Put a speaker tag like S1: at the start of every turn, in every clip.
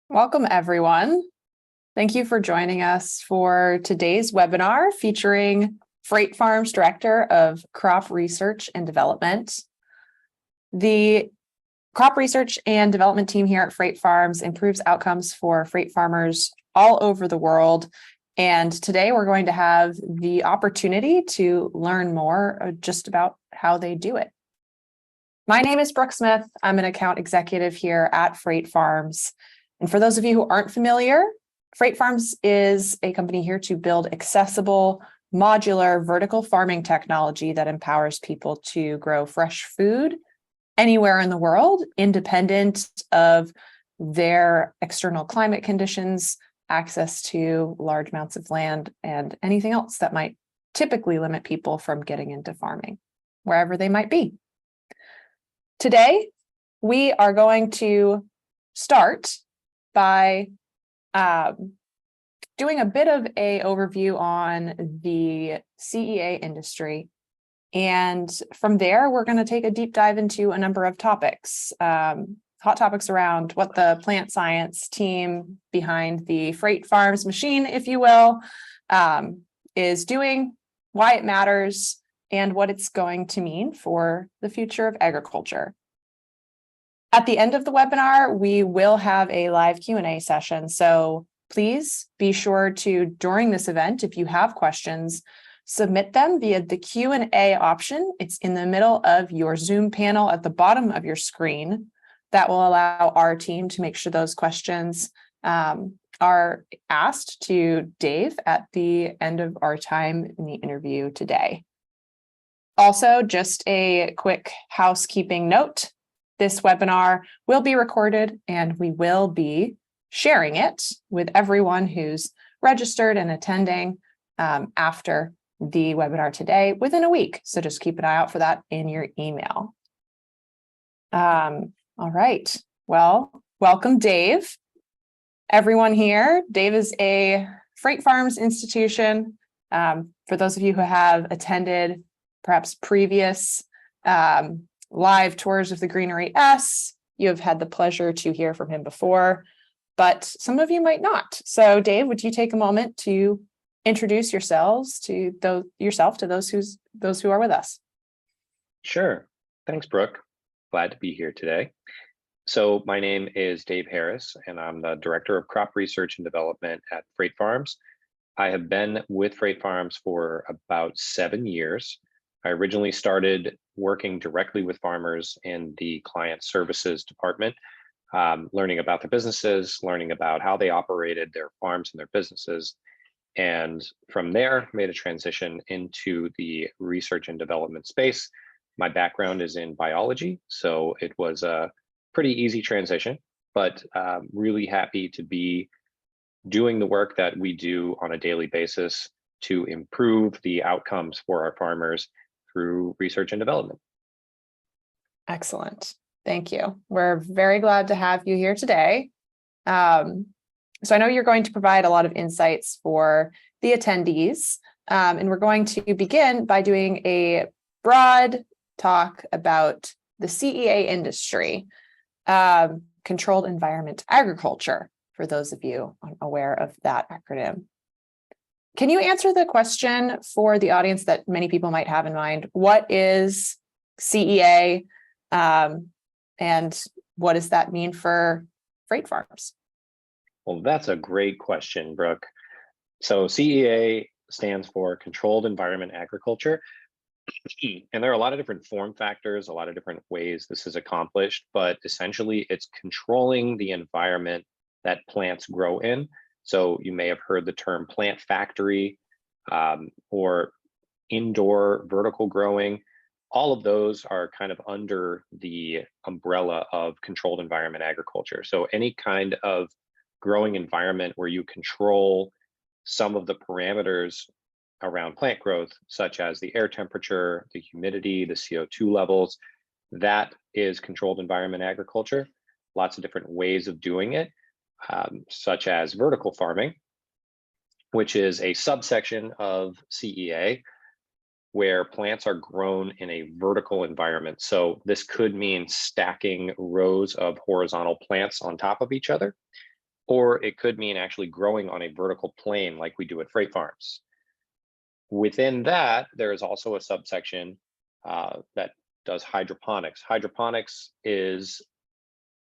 S1: Welcome, everyone. Thank you for joining us for today's webinar featuring Freight Farms Director of Crop Research and Development. The Crop Research and Development team here at Freight Farms improves outcomes for freight farmers all over the world. And today we're going to have the opportunity to learn more just about how they do it. My name is Brooke Smith. I'm an account executive here at Freight Farms. And for those of you who aren't familiar, Freight Farms is a company here to build accessible, modular, vertical farming technology that empowers people to grow fresh food anywhere in the world, independent of their external climate conditions, access to large amounts of land, and anything else that might typically limit people from getting into farming, wherever they might be. Today, we are going to start by doing a bit of an overview on the CEA industry. And from there, we're going to take a deep dive into a number of topics, hot topics around what the plant science team behind the Freight Farms machine, if you will, is doing, why it matters, and what it's going to mean for the future of agriculture. At the end of the webinar, we will have a live Q&A session. So please be sure to, during this event, if you have questions, submit them via the Q&A option. It's in the middle of your Zoom panel at the bottom of your screen. That will allow our team to make sure those questions are asked to Dave at the end of our time in the interview today. Also, just a quick housekeeping note. This webinar will be recorded and we will be sharing it with everyone who's registered and attending after the webinar today within a week. So just keep an eye out for that in your email. All right. Well, welcome, Dave. Everyone here, Dave is a Freight Farms institution. For those of you who have attended perhaps previous live tours of the Greenery S, you have had the pleasure to hear from him before, but some of you might not. So Dave, would you take a moment to introduce yourself to those who are with us?
S2: Sure. Thanks, Brooke. Glad to be here today. So my name is Dave Harris, and I'm the Director of Crop Research and Development at Freight Farms. I have been with Freight Farms for about 7 years. I originally started working directly with farmers in the client services department, learning about their businesses, learning about how they operated their farms and their businesses. And from there, made a transition into the research and development space. My background is in biology, so it was a pretty easy transition, but really happy to be doing the work that we do on a daily basis to improve the outcomes for our farmers through research and development.
S1: Excellent. Thank you. We're very glad to have you here today. So I know you're going to provide a lot of insights for the attendees, and we're going to begin by doing a broad talk about the CEA industry, controlled environment agriculture, for those of you unaware of that acronym. Can you answer the question for the audience that many people might have in mind? What is CEA, and what does that mean for Freight Farms?
S2: Well, that's a great question, Brooke. So CEA stands for Controlled Environment Agriculture. And there are a lot of different form factors, a lot of different ways this is accomplished, but essentially it's controlling the environment that plants grow in. So you may have heard the term plant factory or indoor vertical growing. All of those are kind of under the umbrella of controlled environment agriculture. So any kind of growing environment where you control some of the parameters around plant growth, such as the air temperature, the humidity, the CO2 levels, that is controlled environment agriculture. Lots of different ways of doing it, such as vertical farming, which is a subsection of CEA, where plants are grown in a vertical environment. So this could mean stacking rows of horizontal plants on top of each other. or it could mean actually growing on a vertical plane like we do at freight farms. Within that, there is also a subsection that does hydroponics. Hydroponics is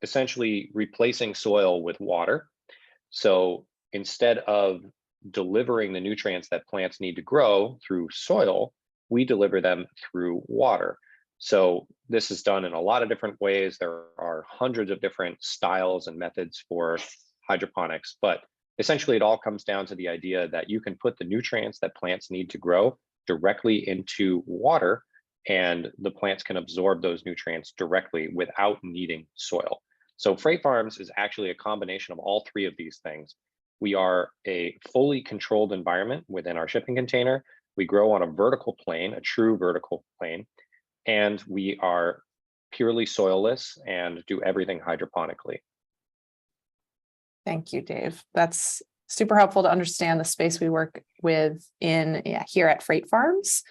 S2: essentially replacing soil with water. So instead of delivering the nutrients that plants need to grow through soil, we deliver them through water. So this is done in a lot of different ways. There are hundreds of different styles and methods for hydroponics, but essentially it all comes down to the idea that you can put the nutrients that plants need to grow directly into water, and the plants can absorb those nutrients directly without needing soil. So freight farms is actually a combination of all three of these things. We are a fully controlled environment within our shipping container. We grow on a vertical plane, a true vertical plane, and we are purely soilless and do everything hydroponically.
S1: Thank you, Dave. That's super helpful to understand the space we work with here at Freight Farms.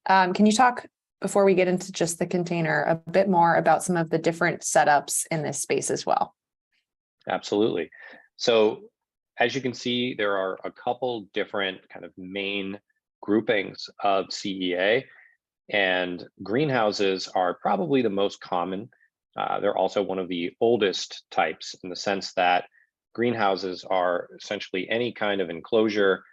S1: Can you talk, before we get into just the container, a bit more about some of the different setups in this space as well?
S2: Absolutely. So as you can see, there are a couple different kind of main groupings of CEA, and greenhouses are probably the most common. They're also one of the oldest types, in the sense that greenhouses are essentially any kind of enclosure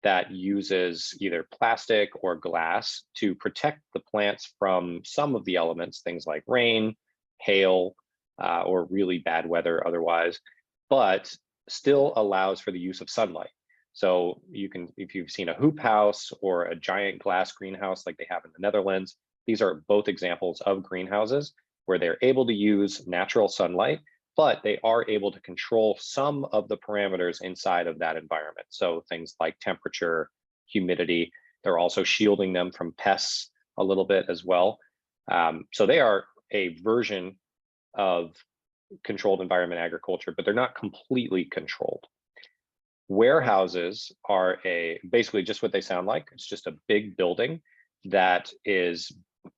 S2: that uses either plastic or glass to protect the plants from some of the elements, things like rain, hail, or really bad weather otherwise, but still allows for the use of sunlight. So you can, if you've seen a hoop house or a giant glass greenhouse like they have in the Netherlands, these are both examples of greenhouses where they're able to use natural sunlight, but they are able to control some of the parameters inside of that environment. So things like temperature, humidity, they're also shielding them from pests a little bit as well. So they are a version of controlled environment agriculture, but they're not completely controlled. Warehouses are basically just what they sound like. It's just a big building that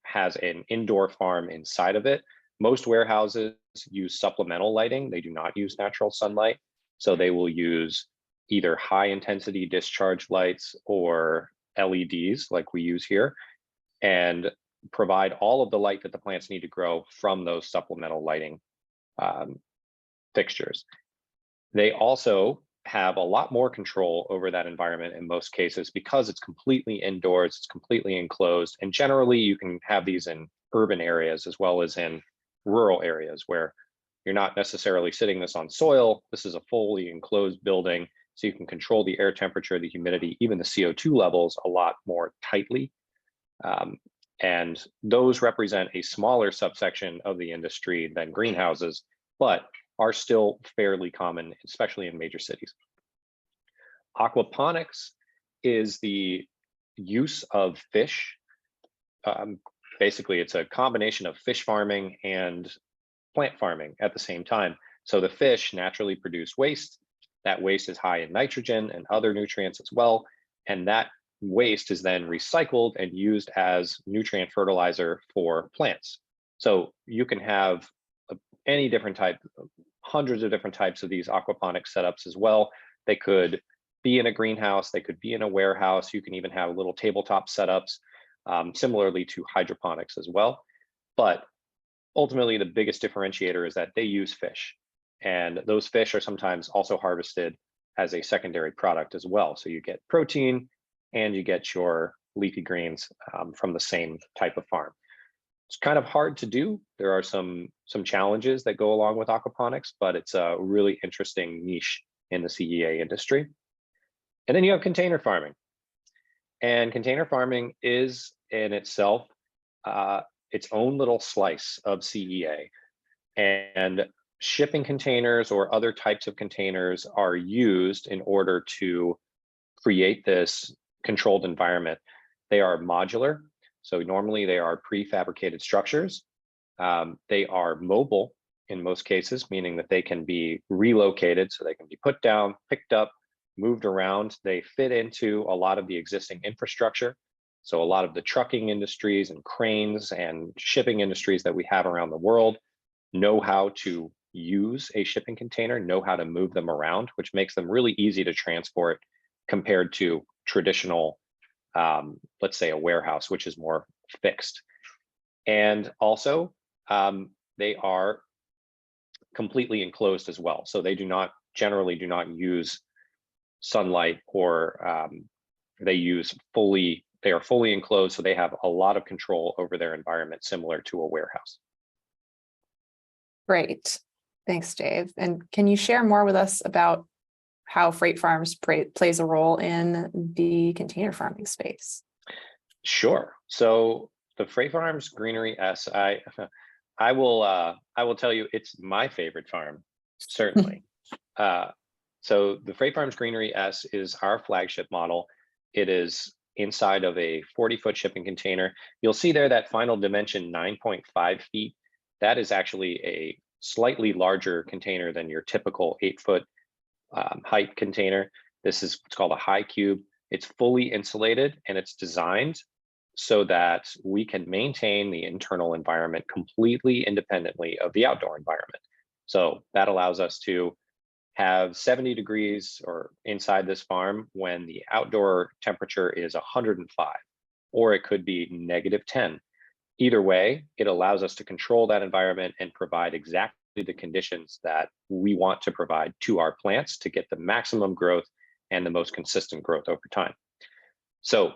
S2: has an indoor farm inside of it. Most warehouses use supplemental lighting. They do not use natural sunlight. So they will use either high intensity discharge lights or LEDs like we use here, and provide all of the light that the plants need to grow from those supplemental lighting fixtures. They also have a lot more control over that environment in most cases because it's completely indoors, it's completely enclosed, and generally you can have these in urban areas as well as in rural areas where you're not necessarily sitting this on soil. This is a fully enclosed building, so you can control the air temperature, the humidity, even the CO2 levels a lot more tightly. And those represent a smaller subsection of the industry than greenhouses, but are still fairly common, especially in major cities. Aquaponics is the use of fish. Basically, it's a combination of fish farming and plant farming at the same time. So the fish naturally produce waste. That waste is high in nitrogen and other nutrients as well. And that waste is then recycled and used as nutrient fertilizer for plants. So you can have any different type, hundreds of different types of these aquaponic setups as well. They could be in a greenhouse, they could be in a warehouse. You can even have little tabletop setups, similarly to hydroponics as well. But ultimately, the biggest differentiator is that they use fish, and those fish are sometimes also harvested as a secondary product as well. So you get protein and you get your leafy greens from the same type of farm. It's kind of hard to do. There are some challenges that go along with aquaponics, but it's a really interesting niche in the CEA industry. And then you have container farming. And container farming is in itself its own little slice of CEA. And shipping containers or other types of containers are used in order to create this controlled environment. They are modular. So normally they are prefabricated structures. They are mobile in most cases, meaning that they can be relocated. So they can be put down, picked up, moved around. They fit into a lot of the existing infrastructure. So a lot of the trucking industries and cranes and shipping industries that we have around the world know how to use a shipping container know how to move them around, which makes them really easy to transport compared to traditional, let's say a warehouse, which is more fixed. And also, they are completely enclosed as well. So they generally do not use sunlight, or they are fully enclosed. So they have a lot of control over their environment, similar to a warehouse.
S1: Great. Thanks, Dave. And can you share more with us about how Freight Farms plays a role in the container farming space?
S2: Sure. So the Freight Farms Greenery S, I will tell you, it's my favorite farm, certainly. So the Freight Farms Greenery S is our flagship model. It is inside of a 40-foot shipping container. You'll see there that final dimension, 9.5 feet. That is actually a slightly larger container than your typical 8-foot height container. This is what's called a high cube. It's fully insulated, and it's designed so that we can maintain the internal environment completely independently of the outdoor environment. So that allows us to have 70 degrees or inside this farm when the outdoor temperature is 105, or it could be -10. Either way, it allows us to control that environment and provide exactly the conditions that we want to provide to our plants to get the maximum growth and the most consistent growth over time. So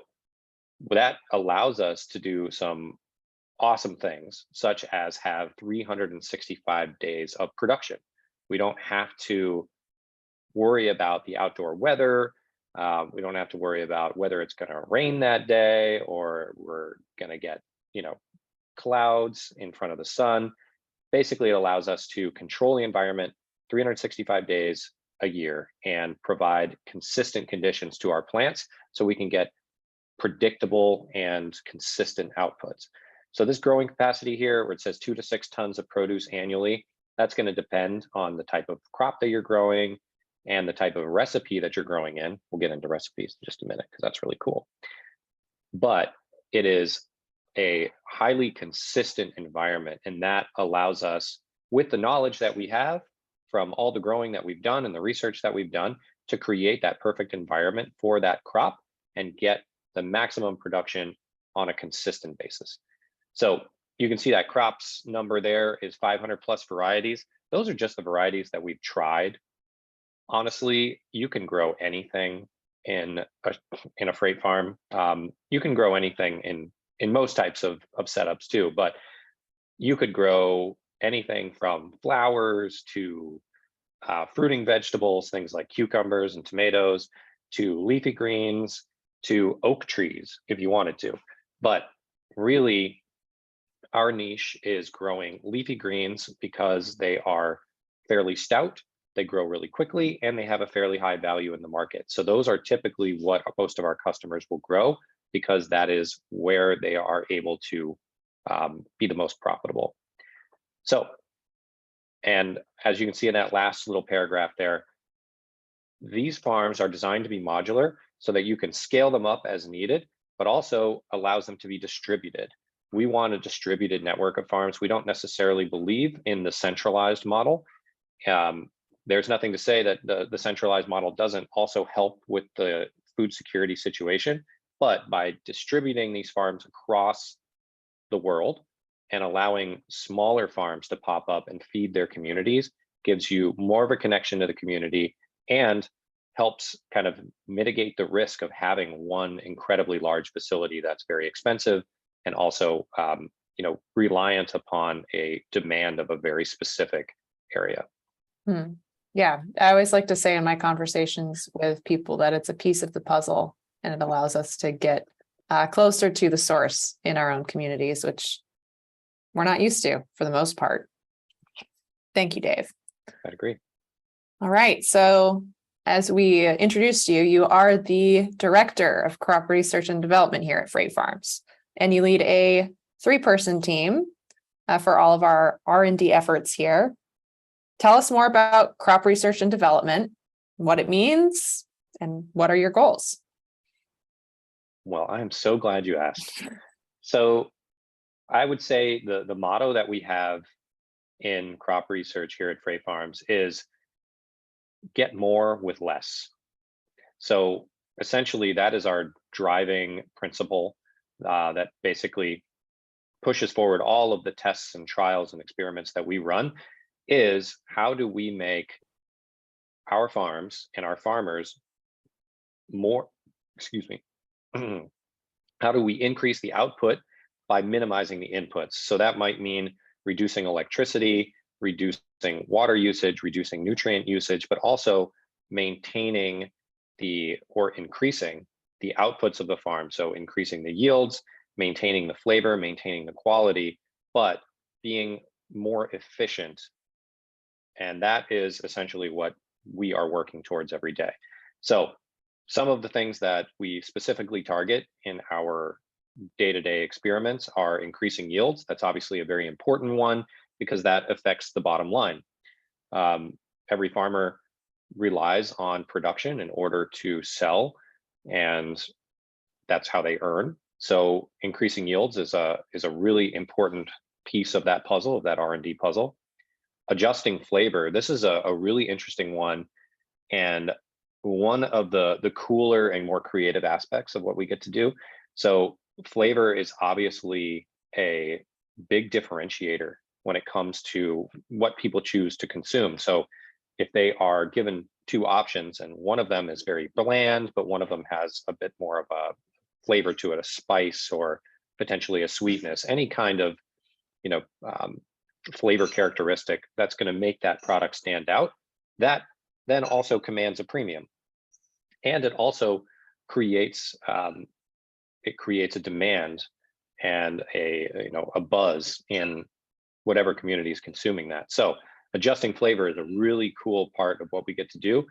S2: that allows us to do some awesome things, such as have 365 days of production. We don't have to worry about the outdoor weather. We don't have to worry about whether it's going to rain that day, or we're going to get, clouds in front of the sun. Basically, it allows us to control the environment 365 days a year and provide consistent conditions to our plants so we can get predictable and consistent outputs. So this growing capacity here, where it says 2 to 6 tons of produce annually, that's going to depend on the type of crop that you're growing and the type of recipe that you're growing in. We'll get into recipes in just a minute because that's really cool. But it is a highly consistent environment, and that allows us, with the knowledge that we have from all the growing that we've done and the research that we've done, to create that perfect environment for that crop and get the maximum production on a consistent basis. So you can see that crops number there is 500 plus varieties. Those are just the varieties that we've tried. Honestly, you can grow anything in a freight farm. You can grow anything in most types of setups too, but you could grow anything from flowers to fruiting vegetables, things like cucumbers and tomatoes, to leafy greens, to oak trees if you wanted to. But really, our niche is growing leafy greens because they are fairly stout, they grow really quickly, and they have a fairly high value in the market. So those are typically what most of our customers will grow, because that is where they are able to be the most profitable. So, and as you can see in that last little paragraph there, these farms are designed to be modular so that you can scale them up as needed, but also allows them to be distributed. We want a distributed network of farms. We don't necessarily believe in the centralized model. There's nothing to say that the centralized model doesn't also help with the food security situation, but by distributing these farms across the world and allowing smaller farms to pop up and feed their communities gives you more of a connection to the community and helps kind of mitigate the risk of having one incredibly large facility that's very expensive and also reliant upon a demand of a very specific area.
S1: Yeah, I always like to say in my conversations with people that it's a piece of the puzzle, and it allows us to get closer to the source in our own communities, which we're not used to for the most part. Thank you, Dave.
S2: I'd agree. All
S1: right, so as we introduced you, you are the Director of Crop Research and Development here at Freight Farms, and you lead a 3-person team for all of our R&D efforts here. Tell us more about crop research and development, what it means, and what are your goals?
S2: Well, I'm so glad you asked. So I would say the motto that we have in crop research here at Freight Farms is get more with less. So essentially, that is our driving principle that basically pushes forward all of the tests and trials and experiments that we run, is how do we make our farms and our farmers more, excuse me, how do we increase the output by minimizing the inputs? So that might mean reducing electricity, reducing water usage, reducing nutrient usage, but also maintaining or increasing the outputs of the farm. So increasing the yields, maintaining the flavor, maintaining the quality, but being more efficient. And that is essentially what we are working towards every day. So some of the things that we specifically target in our day-to-day experiments are increasing yields. That's obviously a very important one because that affects the bottom line. Every farmer relies on production in order to sell, and that's how they earn. So increasing yields is a really important piece of that puzzle, of that R&D puzzle. Adjusting flavor, this is a really interesting one, and one of the cooler and more creative aspects of what we get to do. So flavor is obviously a big differentiator when it comes to what people choose to consume. So if they are given two options and one of them is very bland, but one of them has a bit more of a flavor to it, a spice or potentially a sweetness, any kind of, flavor characteristic that's going to make that product stand out, that then also commands a premium. And it also creates a demand and a buzz in whatever community is consuming that. So adjusting flavor is a really cool part of what we get to do.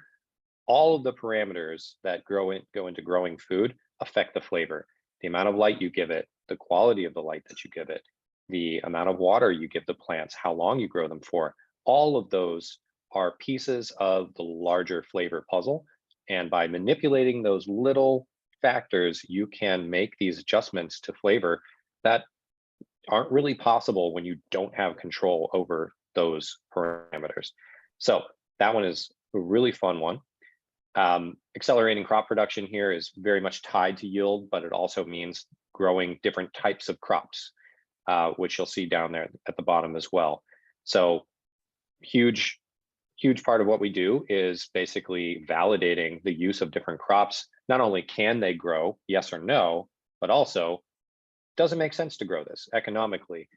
S2: All of the parameters that go into growing food affect the flavor. The amount of light you give it, the quality of the light that you give it, the amount of water you give the plants, how long you grow them for, all of those are pieces of the larger flavor puzzle. And by manipulating those little factors, you can make these adjustments to flavor that aren't really possible when you don't have control over those parameters. So that one is a really fun one. Accelerating crop production here is very much tied to yield, but it also means growing different types of crops, which you'll see down there at the bottom as well. So huge part of what we do is basically validating the use of different crops. Not only can they grow, yes or no, but also does it make sense to grow this economically?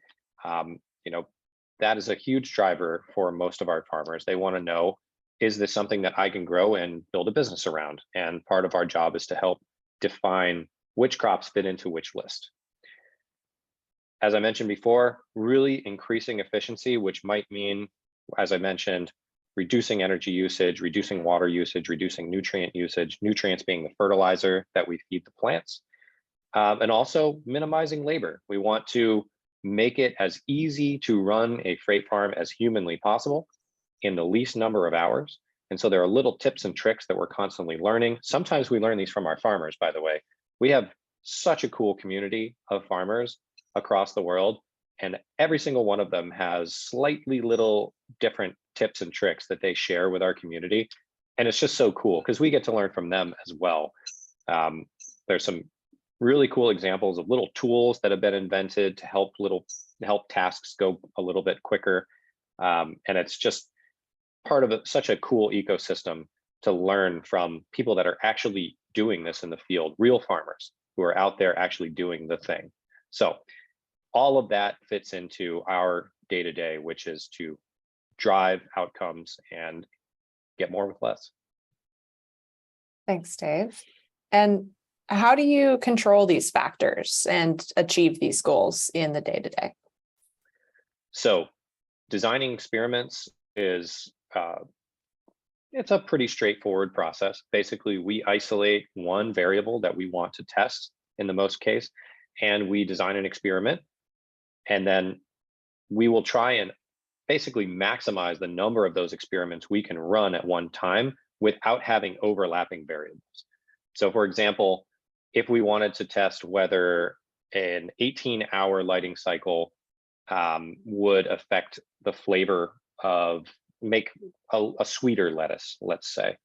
S2: That is a huge driver for most of our farmers. They want to know, is this something that I can grow and build a business around? And part of our job is to help define which crops fit into which list. As I mentioned before, really increasing efficiency, which might mean, as I mentioned, reducing energy usage, reducing water usage, reducing nutrient usage, nutrients being the fertilizer that we feed the plants, and also minimizing labor. We want to make it as easy to run a freight farm as humanly possible in the least number of hours. And so there are little tips and tricks that we're constantly learning. Sometimes we learn these from our farmers, by the way. We have such a cool community of farmers across the world, and every single one of them has slightly little different tips and tricks that they share with our community. And it's just so cool because we get to learn from them as well. There's some really cool examples of little tools that have been invented to help tasks go a little bit quicker. And it's just part of such a cool ecosystem to learn from people that are actually doing this in the field, real farmers who are out there actually doing the thing. So all of that fits into our day-to-day, which is to drive outcomes and get more with less.
S1: Thanks, Dave. And how do you control these factors and achieve these goals in the day-to-day?
S2: So designing experiments is, it's a pretty straightforward process. Basically, we isolate one variable that we want to test in the most case, and we design an experiment. And then we will try and basically maximize the number of those experiments we can run at one time without having overlapping variables. So for example, if we wanted to test whether an 18-hour lighting cycle would affect the flavor of, make a sweeter lettuce, let's say.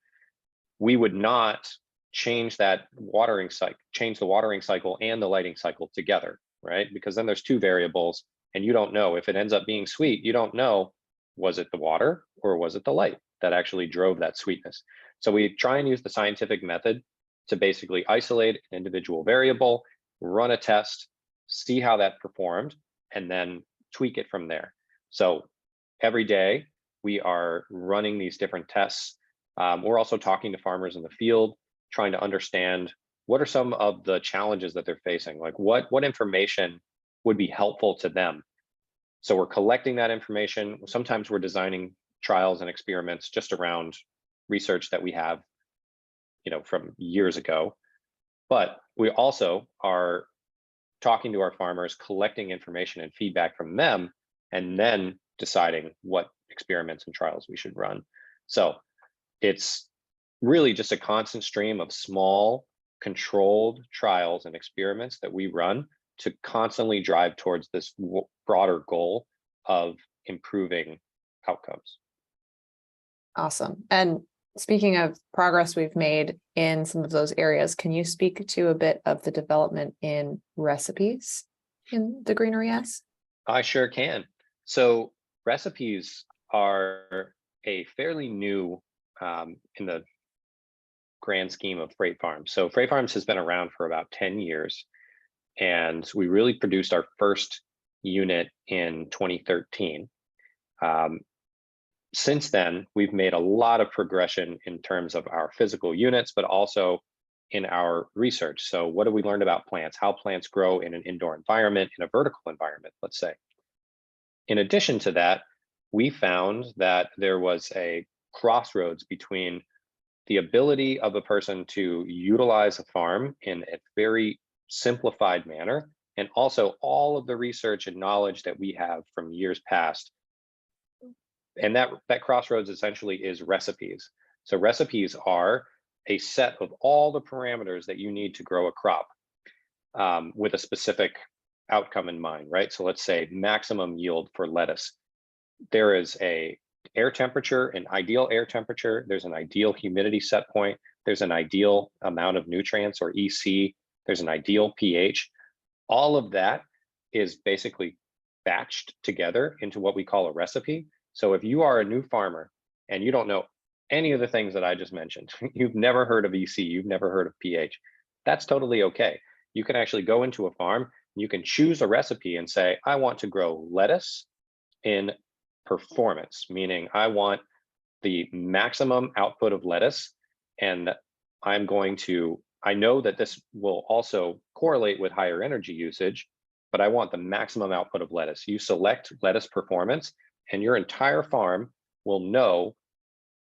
S2: We would not change that watering cycle, change the watering cycle and the lighting cycle together, right? Because then there's two variables and you don't know if it ends up being sweet, you don't know, was it the water or was it the light that actually drove that sweetness? So we try and use the scientific method to basically isolate an individual variable, run a test, see how that performed, and then tweak it from there. So every day we are running these different tests. We're also talking to farmers in the field, trying to understand what are some of the challenges that they're facing, like what information would be helpful to them. So we're collecting that information. Sometimes we're designing trials and experiments just around research that we have, from years ago. But we also are talking to our farmers, collecting information and feedback from them, and then deciding what experiments and trials we should run. So it's really just a constant stream of small, controlled trials and experiments that we run to constantly drive towards this broader goal of improving outcomes.
S1: Awesome. And speaking of progress we've made in some of those areas, can you speak to a bit of the development in recipes in the greenery S?
S2: I sure can. So recipes are a fairly new in the grand scheme of Freight Farms. So Freight Farms has been around for about 10 years, and we really produced our first unit in 2013. Since then, we've made a lot of progression in terms of our physical units, but also in our research. So what have we learned about plants, how plants grow in an indoor environment, in a vertical environment, let's say. In addition to that, we found that there was a crossroads between the ability of a person to utilize a farm in a very simplified manner, and also all of the research and knowledge that we have from years past. And that crossroads essentially is recipes. So recipes are a set of all the parameters that you need to grow a crop with a specific outcome in mind, right? So let's say maximum yield for lettuce. There is a air temperature, an ideal air temperature. There's an ideal humidity set point. There's an ideal amount of nutrients, or EC. There's an ideal pH. All of that is basically batched together into what we call a recipe. So if you are a new farmer and you don't know any of the things that I just mentioned, you've never heard of EC, you've never heard of pH, that's totally okay. You can actually go into a farm, you can choose a recipe and say, I want to grow lettuce in performance, meaning I want the maximum output of lettuce, and I know that this will also correlate with higher energy usage, but I want the maximum output of lettuce. You select lettuce performance and your entire farm will know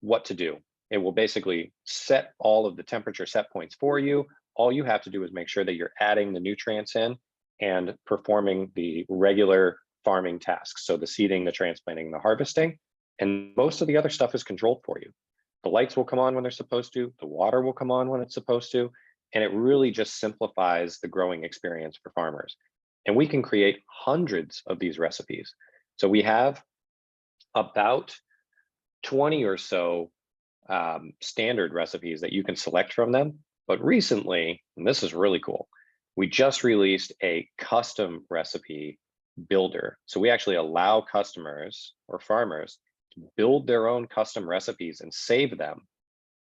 S2: what to do. It will basically set all of the temperature set points for you. All you have to do is make sure that you're adding the nutrients in and performing the regular farming tasks. So the seeding, the transplanting, the harvesting, and most of the other stuff is controlled for you. The lights will come on when they're supposed to, the water will come on when it's supposed to, and it really just simplifies the growing experience for farmers. And we can create hundreds of these recipes. So we have about 20 or so standard recipes that you can select from them. But recently, and this is really cool, we just released a custom recipe builder. So we actually allow customers or farmers to build their own custom recipes and save them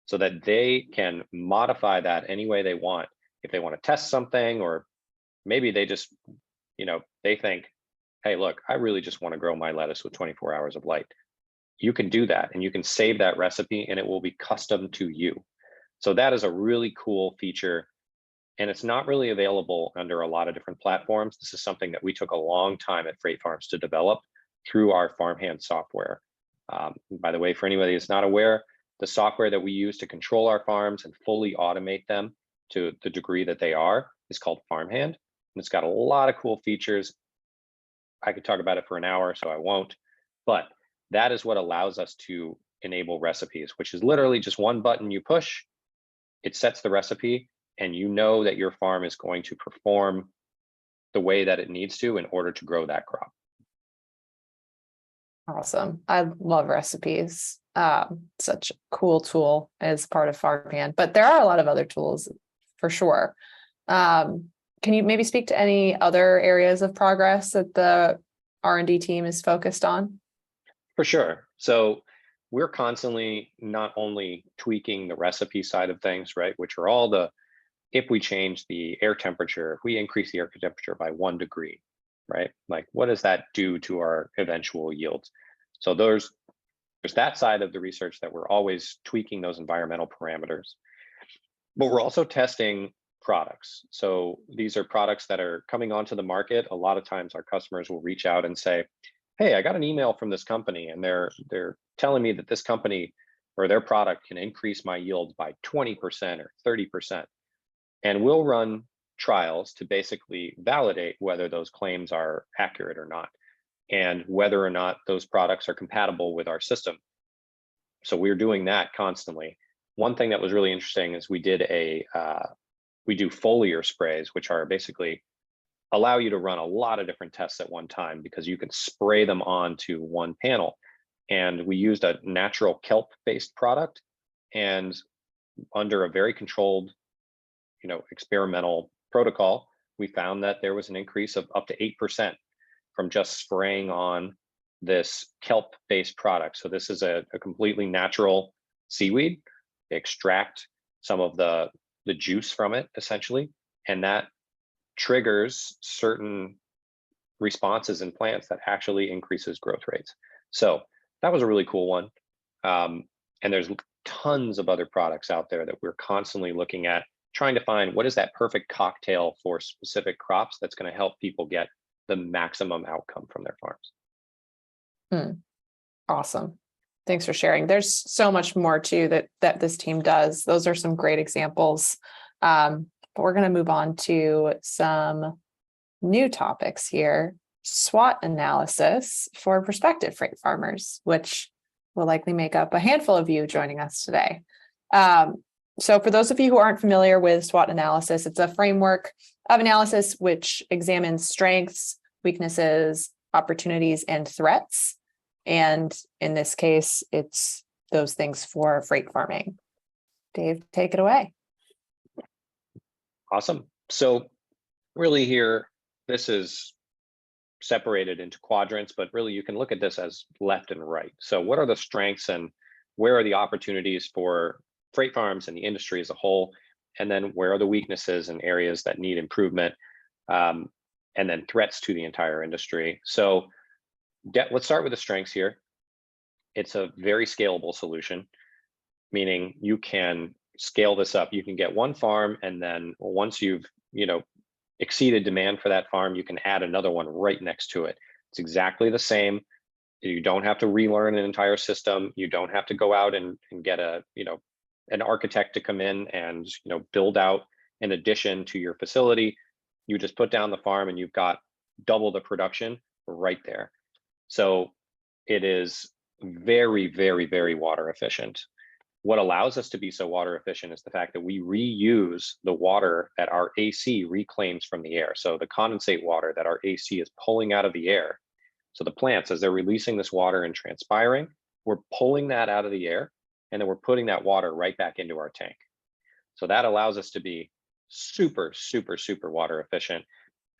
S2: so that they can modify that any way they want. If they want to test something, or maybe they just, they think, hey, look, I really just want to grow my lettuce with 24 hours of light. You can do that and you can save that recipe and it will be custom to you. So that is a really cool feature. And it's not really available under a lot of different platforms. This is something that we took a long time at Freight Farms to develop through our farmhand software. By the way, for anybody that's not aware, the software that we use to control our farms and fully automate them to the degree that they are is called Farmhand. And it's got a lot of cool features. I could talk about it for an hour, so I won't. But that is what allows us to enable recipes, which is literally just one button you push, it sets the recipe, and you know that your farm is going to perform the way that it needs to in order to grow that crop.
S1: Awesome. I love recipes. Such a cool tool as part of Farmhand, but there are a lot of other tools for sure. Can you maybe speak to any other areas of progress that the R&D team is focused on?
S2: For sure. So we're constantly not only tweaking the recipe side of things, right, which are all the, if we change the air temperature, if we increase the air temperature by 1 degree, right, like what does that do to our eventual yields? So there's that side of the research that we're always tweaking those environmental parameters, but we're also testing products. So these are products that are coming onto the market. A lot of times our customers will reach out and say, hey, I got an email from this company and they're telling me that this company or their product can increase my yields by 20% or 30%. And we'll run trials to basically validate whether those claims are accurate or not, and whether or not those products are compatible with our system. So we're doing that constantly. One thing that was really interesting is we do foliar sprays, which are basically allow you to run a lot of different tests at one time because you can spray them onto one panel. And we used a natural kelp-based product, and under a very controlled, experimental protocol, we found that there was an increase of up to 8% from just spraying on this kelp-based product. So this is a completely natural seaweed. They extract some of the juice from it, essentially, and that triggers certain responses in plants that actually increases growth rates. So that was a really cool one. And there's tons of other products out there that we're constantly looking at, trying to find what is that perfect cocktail for specific crops that's going to help people get the maximum outcome from their farms.
S1: Awesome. Thanks for sharing. There's so much more too that this team does. Those are some great examples. But we're going to move on to some new topics here. SWOT analysis for prospective freight farmers, which will likely make up a handful of you joining us today. So for those of you who aren't familiar with SWOT analysis, it's a framework of analysis which examines strengths, weaknesses, opportunities, and threats. And in this case, it's those things for freight farming. Dave, take it away.
S2: Awesome. So really here, this is separated into quadrants, but really you can look at this as left and right. So what are the strengths and where are the opportunities for freight farms and the industry as a whole? And then where are the weaknesses and areas that need improvement? And then threats to the entire industry. So let's start with the strengths here. It's a very scalable solution, meaning you can scale this up. You can get one farm, and then once you've exceeded demand for that farm, you can add another one right next to it. It's exactly the same. You don't have to relearn an entire system. You don't have to go out and get an architect to come in and build out an addition to your facility. You just put down the farm and you've got double the production right there. So it is very, very, very water efficient. What allows us to be so water efficient is the fact that we reuse the water that our AC reclaims from the air. So the condensate water that our AC is pulling out of the air. So the plants, as they're releasing this water and transpiring, we're pulling that out of the air, and then we're putting that water right back into our tank. So that allows us to be super, super, super water efficient.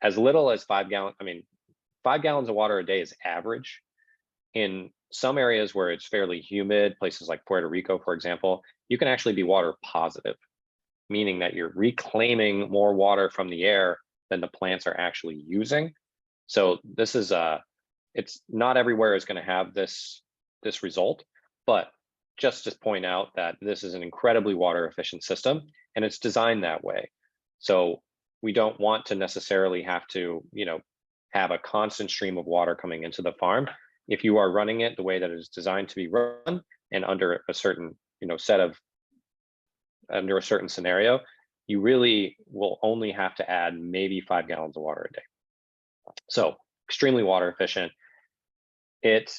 S2: As little as 5 gallons, 5 gallons of water a day is average. In some areas where it's fairly humid, places like Puerto Rico, for example, you can actually be water positive, meaning that you're reclaiming more water from the air than the plants are actually using. So this is it's not everywhere is going to have this result, but just to point out that this is an incredibly water efficient system, and it's designed that way. So we don't want to necessarily have to, have a constant stream of water coming into the farm. If you are running it the way that it is designed to be run and under a certain, under a certain scenario, you really will only have to add maybe 5 gallons of water a day. So extremely water efficient. It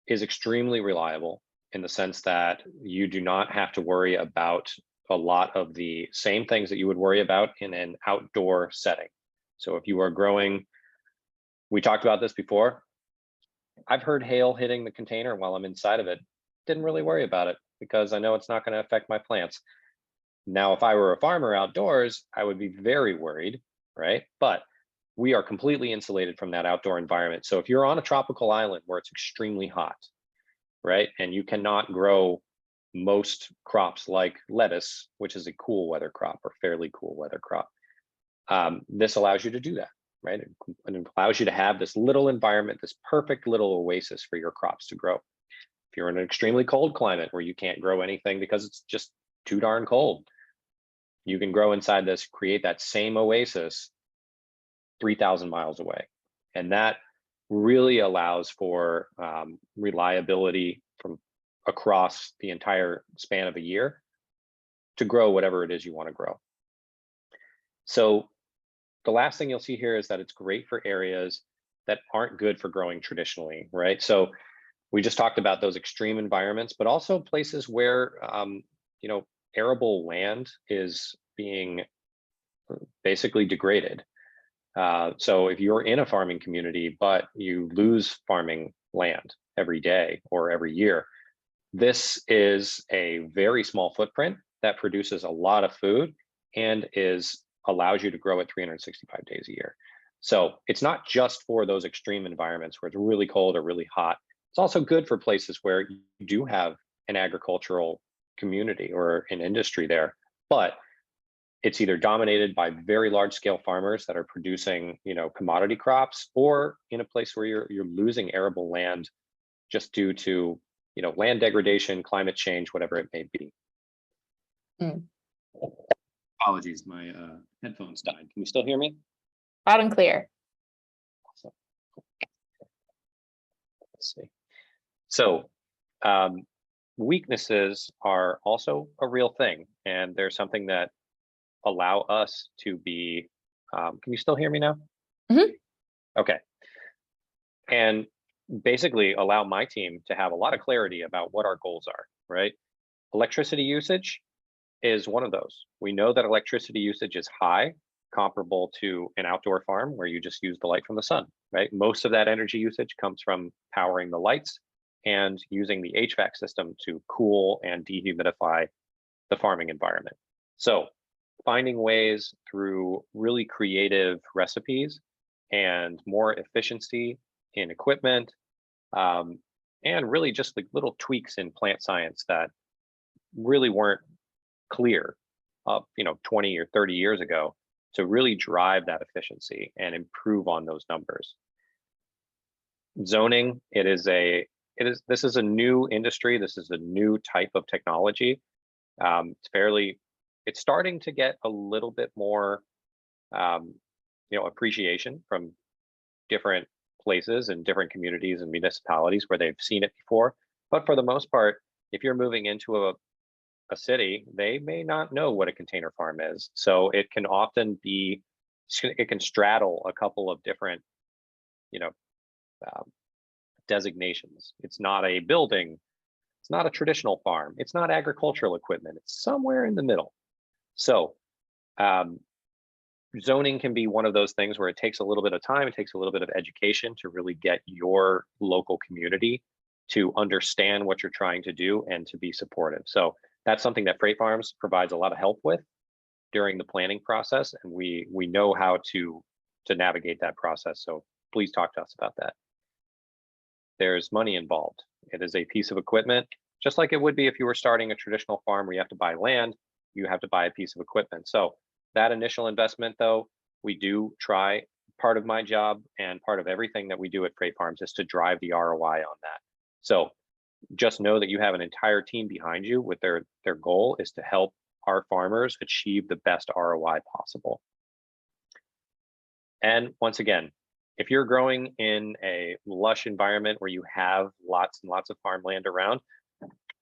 S2: is extremely reliable in the sense that you do not have to worry about a lot of the same things that you would worry about in an outdoor setting. So if you are growing, we talked about this before, I've heard hail hitting the container while I'm inside of it. Didn't really worry about it because I know it's not going to affect my plants. Now, if I were a farmer outdoors, I would be very worried, right? But we are completely insulated from that outdoor environment. So if you're on a tropical island where it's extremely hot, right, and you cannot grow most crops like lettuce, which is a cool weather crop or fairly cool weather crop, this allows you to do that, right? It allows you to have this little environment, this perfect little oasis for your crops to grow. If you're in an extremely cold climate where you can't grow anything because it's just too darn cold, you can grow inside this, create that same oasis 3,000 miles away. And that really allows for reliability from across the entire span of a year to grow whatever it is you want to grow. So the last thing you'll see here is that it's great for areas that aren't good for growing traditionally, right? So we just talked about those extreme environments, but also places where arable land is being basically degraded. So if you're in a farming community, but you lose farming land every day or every year, this is a very small footprint that produces a lot of food and allows you to grow it 365 days a year. So it's not just for those extreme environments where it's really cold or really hot. It's also good for places where you do have an agricultural community or an industry there, but it's either dominated by very large scale farmers that are producing, commodity crops, or in a place where you're losing arable land just due to, land degradation, climate change, whatever it may be.
S1: Mm.
S2: Apologies, my headphones died. Can you still hear me?
S1: Loud and clear.
S2: Awesome. Let's see. So weaknesses are also a real thing, and there's something that allow us to be, can you still hear me now?
S1: Mm-hmm.
S2: Okay. And basically allow my team to have a lot of clarity about what our goals are, right? Electricity usage is one of those. We know that electricity usage is high, comparable to an outdoor farm where you just use the light from the sun, right? Most of that energy usage comes from powering the lights and using the HVAC system to cool and dehumidify the farming environment. So finding ways through really creative recipes and more efficiency in equipment, and really just the little tweaks in plant science that really weren't clear 20 or 30 years ago to really drive that efficiency and improve on those numbers. Zoning, this is a new industry. This is a new type of technology. It's starting to get a little bit more, appreciation from different places and different communities and municipalities where they've seen it before. But for the most part, if you're moving into a city, they may not know what a container farm is. So it can often be, it can straddle a couple of different, designations. It's not a building. It's not a traditional farm. It's not agricultural equipment. It's somewhere in the middle. So zoning can be one of those things where it takes a little bit of time. It takes a little bit of education to really get your local community to understand what you're trying to do and to be supportive. So that's something that Freight Farms provides a lot of help with during the planning process, and we know how to navigate that process. So please talk to us about that. There's money involved. It is a piece of equipment, just like it would be if you were starting a traditional farm where you have to buy land, you have to buy a piece of equipment. So that initial investment, though, we do try. Part of my job and part of everything that we do at Freight Farms is to drive the ROI on that. So just know that you have an entire team behind you with their goal is to help our farmers achieve the best ROI possible. And once again, if you're growing in a lush environment where you have lots and lots of farmland around,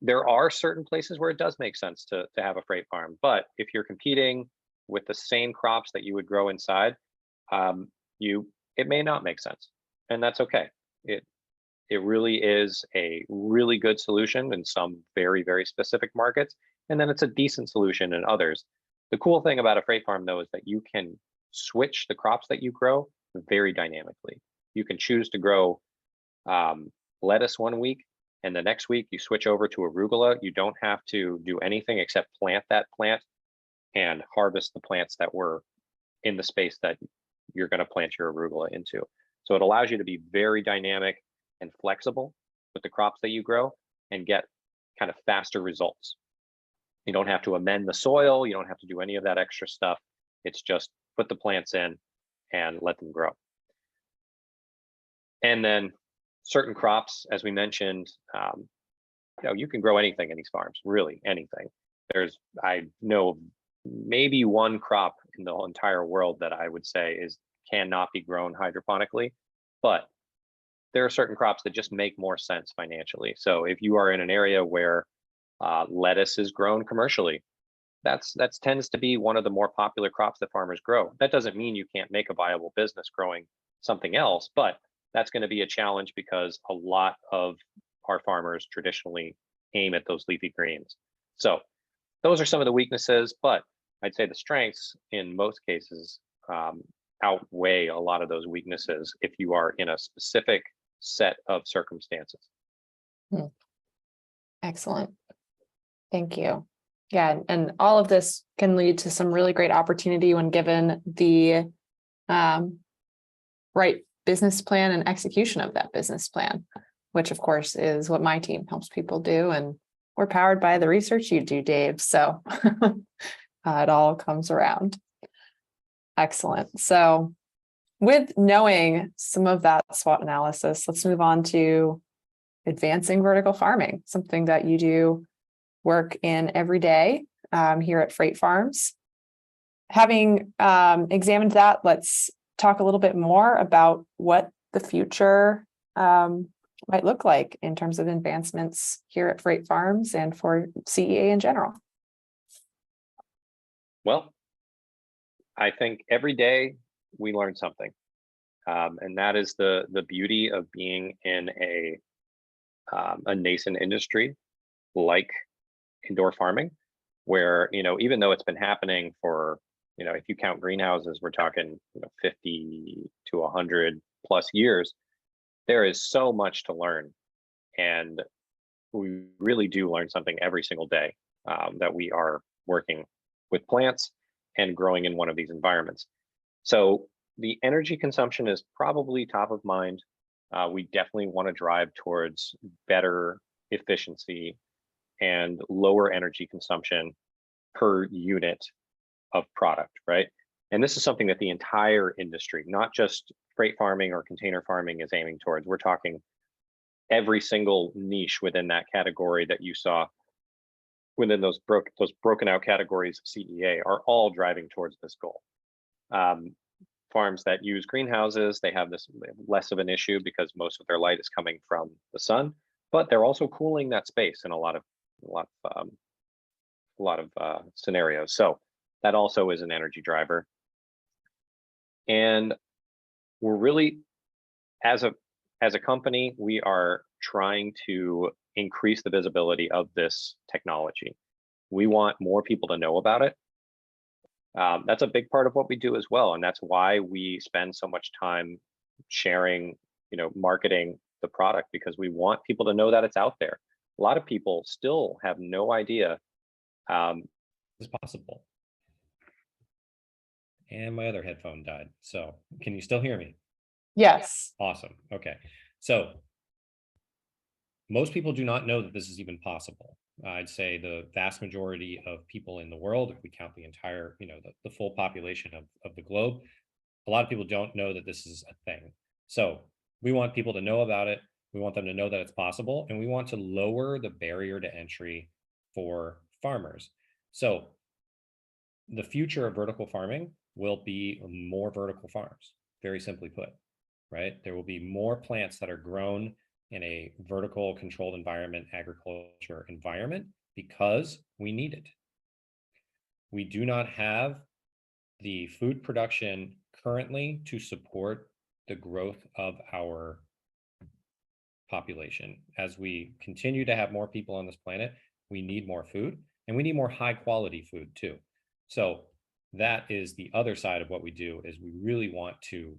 S2: there are certain places where it does make sense to have a freight farm. But if you're competing with the same crops that you would grow inside, it may not make sense, and that's okay. It really is a really good solution in some very, very specific markets, and then it's a decent solution in others. The cool thing about a freight farm, though, is that you can switch the crops that you grow very dynamically. You can choose to grow lettuce one week, and the next week you switch over to arugula, you don't have to do anything except plant that plant and harvest the plants that were in the space that you're going to plant your arugula into. So it allows you to be very dynamic and flexible with the crops that you grow and get kind of faster results. You don't have to amend the soil. You don't have to do any of that extra stuff. It's just put the plants in and let them grow. And then certain crops, as we mentioned, you can grow anything in these farms, really anything. I know maybe one crop in the entire world that I would say cannot be grown hydroponically, but there are certain crops that just make more sense financially. So if you are in an area where lettuce is grown commercially, that tends to be one of the more popular crops that farmers grow. That doesn't mean you can't make a viable business growing something else, but that's going to be a challenge because a lot of our farmers traditionally aim at those leafy greens. So those are some of the weaknesses, but I'd say the strengths in most cases outweigh a lot of those weaknesses if you are in a specific set of circumstances.
S1: Excellent. Thank you. Yeah, and all of this can lead to some really great opportunity when given the right business plan and execution of that business plan, which of course is what my team helps people do. And we're powered by the research you do, Dave. So it all comes around. Excellent. So with knowing some of that SWOT analysis, let's move on to advancing vertical farming, something that you do work in every day here at Freight Farms. Having examined that, let's talk a little bit more about what the future might look like in terms of advancements here at Freight Farms and for CEA in general.
S2: Well, I think every day we learn something, and that is the beauty of being in a nascent industry like indoor farming, where even though it's been happening for if you count greenhouses, we're talking 50 to 100 plus years. There is so much to learn, and we really do learn something every single day that we are working with plants and growing in one of these environments. So the energy consumption is probably top of mind. We definitely want to drive towards better efficiency and lower energy consumption per unit of product, right? And this is something that the entire industry, not just freight farming or container farming, is aiming towards. We're talking every single niche within that category that you saw within those broken out categories of CEA are all driving towards this goal. Farms that use greenhouses, they have less of an issue because most of their light is coming from the sun, but they're also cooling that space in a lot of scenarios. So that also is an energy driver. And we're really, as a company, we are trying to increase the visibility of this technology. We want more people to know about it. That's a big part of what we do as well. And that's why we spend so much time sharing, marketing the product, because we want people to know that it's out there. A lot of people still have no idea.
S3: It's possible. And my other headphone died. So can you still hear me?
S1: Yes.
S3: Awesome. Okay. So most people do not know that this is even possible. I'd say the vast majority of people in the world, if we count the entire, the full population of the globe, a lot of people don't know that this is a thing. So we want people to know about it. We want them to know that it's possible, and we want to lower the barrier to entry for farmers. So the future of vertical farming will be more vertical farms, very simply put, right? There will be more plants that are grown in a vertical controlled environment, agriculture environment, because we need it. We do not have the food production currently to support the growth of our population. As we continue to have more people on this planet, we need more food, and we need more high quality food too. So that is the other side of what we do, is we really want to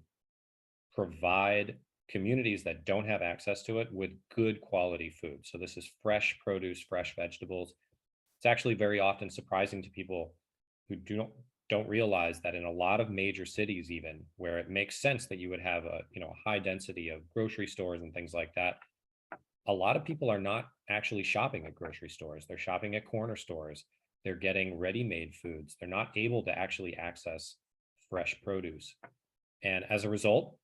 S3: provide communities that don't have access to it with good quality food. So this is fresh produce, fresh vegetables. It's actually very often surprising to people who don't realize that in a lot of major cities, even where it makes sense that you would have a high density of grocery stores and things like that, a lot of people are not actually shopping at grocery stores. They're shopping at corner stores. They're getting ready-made foods. They're not able to actually access fresh produce. And as a result,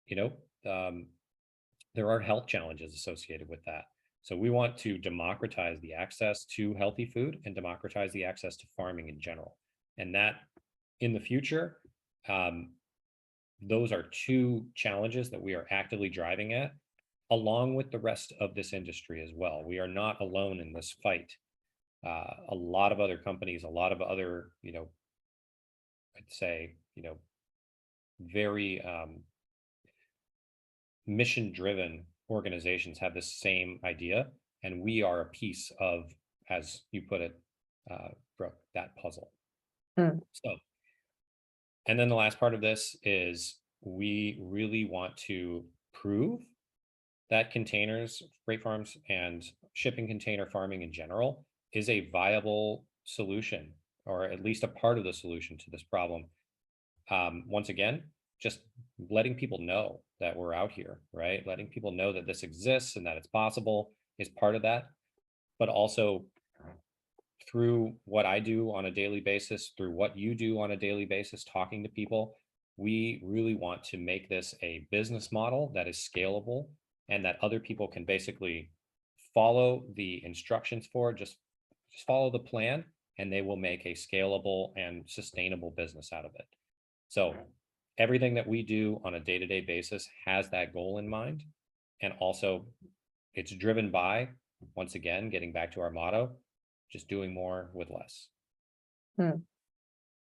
S3: there are health challenges associated with that. So we want to democratize the access to healthy food and democratize the access to farming in general. And that in the future, those are two challenges that we are actively driving at, along with the rest of this industry as well. We are not alone in this fight. A lot of other companies, a lot of other, I'd say, very mission-driven organizations have the same idea, and we are a piece of, as you put it, Brooke, that puzzle. So, and then the last part of this is we really want to prove that containers, freight farms, and shipping container farming in general is a viable solution, or at least a part of the solution to this problem. Once again, just letting people know that we're out here, right? Letting people know that this exists and that it's possible is part of that. But also through what I do on a daily basis, through what you do on a daily basis, talking to people, we really want to make this a business model that is scalable and that other people can basically follow the instructions for, just follow the plan, and they will make a scalable and sustainable business out of it. So everything that we do on a day-to-day basis has that goal in mind. And also it's driven by, once again, getting back to our motto, just doing more with less.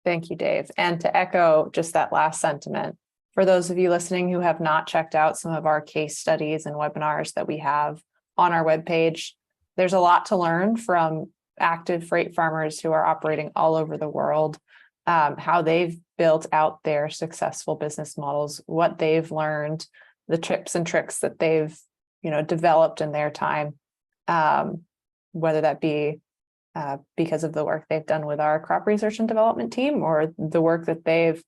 S1: Thank you, Dave. And to echo just that last sentiment, for those of you listening who have not checked out some of our case studies and webinars that we have on our webpage, there's a lot to learn from active freight farmers who are operating all over the world, how they've built out their successful business models, what they've learned, the tips and tricks that they've, developed in their time, whether that be because of the work they've done with our crop research and development team or the work that they've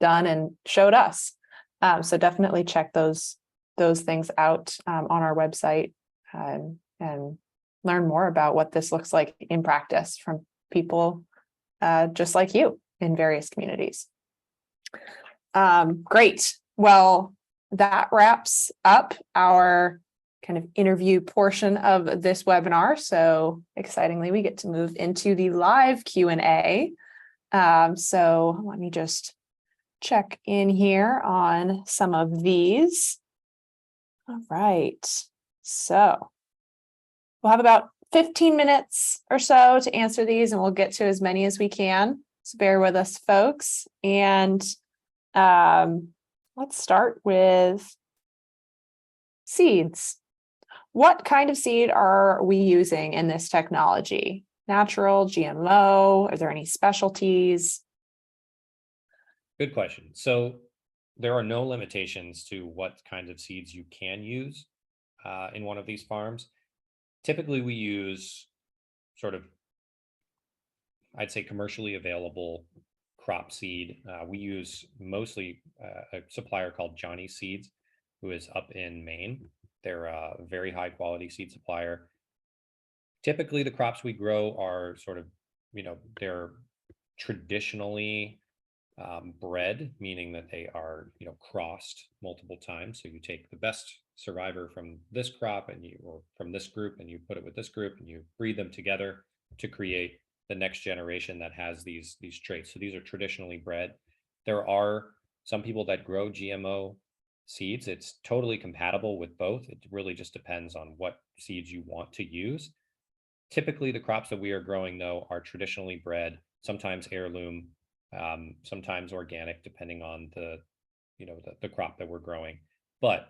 S1: done and showed us. So definitely check those things out on our website and learn more about what this looks like in practice from people just like you in various communities. Great. Well, that wraps up our kind of interview portion of this webinar. So excitingly, we get to move into the live Q&A. So let me just check in here on some of these. All right. So we'll have about 15 minutes or so to answer these, and we'll get to as many as we can. So bear with us, folks. And let's start with seeds. What kind of seed are we using in this technology? Natural, GMO? Are there any specialties?
S3: Good question. So there are no limitations to what kinds of seeds you can use in one of these farms. Typically, we use sort of, I'd say, commercially available crop seed. We use mostly a supplier called Johnny Seeds, who is up in Maine. They're a very high quality seed supplier. Typically, the crops we grow are sort of, they're traditionally bred, meaning that they are, crossed multiple times. So you take the best survivor from this crop or from this group, and you put it with this group, and you breed them together to create the next generation that has these traits. So these are traditionally bred. There are some people that grow GMO seeds. It's totally compatible with both. It really just depends on what seeds you want to use. Typically, the crops that we are growing, though, are traditionally bred, sometimes heirloom, sometimes organic, depending on the crop that we're growing. But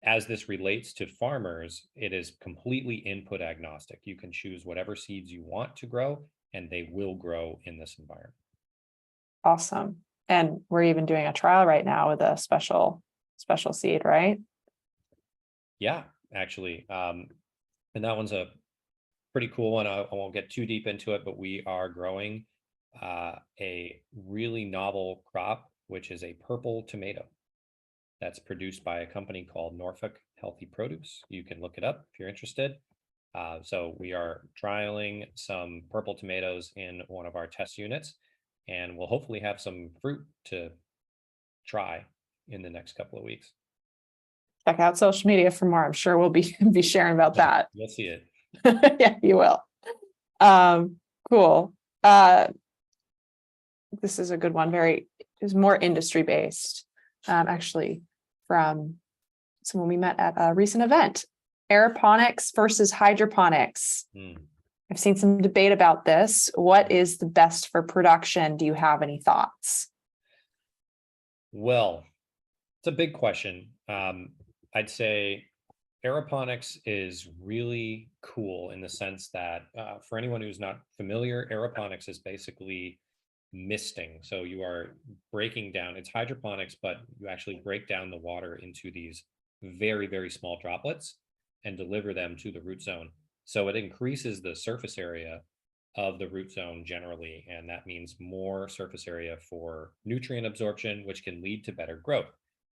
S3: as this relates to farmers, it is completely input agnostic. You can choose whatever seeds you want to grow, and they will grow in this environment.
S1: Awesome. And we're even doing a trial right now with a special special seed, right?
S3: Yeah, actually. And that one's a pretty cool one. I won't get too deep into it, but we are growing a really novel crop, which is a purple tomato that's produced by a company called Norfolk Healthy Produce. You can look it up if you're interested. So we are trialing some purple tomatoes in one of our test units, and we'll hopefully have some fruit to try in the next couple of weeks.
S1: Check out social media for more. I'm sure we'll be sharing about that.
S3: You'll see it.
S1: Yeah, you will. Cool. This is a good one. Is more industry based. Actually, from someone we met at a recent event. Aeroponics versus hydroponics. I've seen some debate about this. What is the best for production? Do you have any thoughts?
S3: Well, it's a big question. I'd say aeroponics is really cool in the sense that for anyone who's not familiar, aeroponics is basically misting. So you are breaking down, it's hydroponics, but you actually break down the water into these very, very small droplets and deliver them to the root zone. So it increases the surface area of the root zone generally, and that means more surface area for nutrient absorption, which can lead to better growth.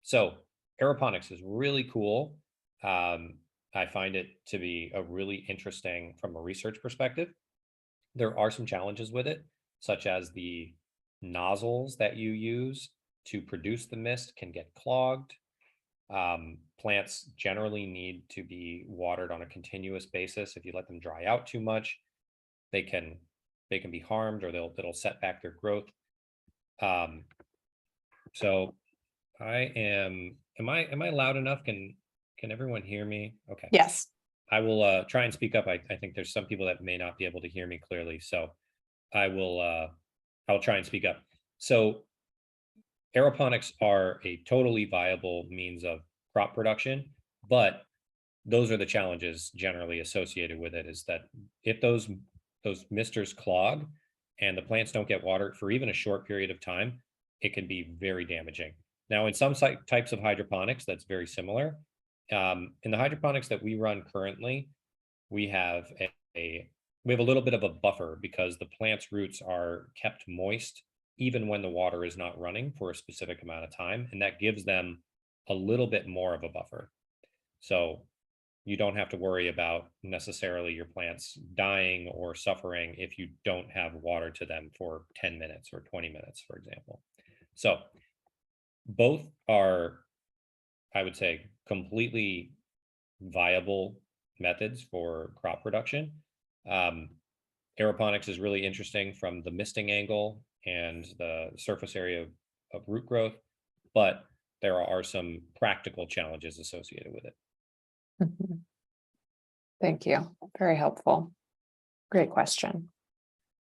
S3: So aeroponics is really cool. I find it to be a really interesting from a research perspective. There are some challenges with it, such as the nozzles that you use to produce the mist can get clogged. Plants generally need to be watered on a continuous basis. If you let them dry out too much, they can be harmed, or it'll set back their growth. So am I loud enough? Can everyone hear me? Okay.
S1: Yes.
S3: I will try and speak up. I think there's some people that may not be able to hear me clearly, so I'll try and speak up. So aeroponics are a totally viable means of crop production, but those are the challenges generally associated with it, is that if those misters clog and the plants don't get water for even a short period of time, it can be very damaging. Now, in some types of hydroponics, that's very similar. In the hydroponics that we run currently, we have a little bit of a buffer because the plant's roots are kept moist even when the water is not running for a specific amount of time, and that gives them a little bit more of a buffer. So you don't have to worry about necessarily your plants dying or suffering if you don't have water to them for 10 minutes or 20 minutes, for example. So both are, I would say, completely viable methods for crop production. Aeroponics is really interesting from the misting angle and the surface area of root growth, but there are some practical challenges associated with it.
S1: Mhm. Thank you. Very helpful. Great question.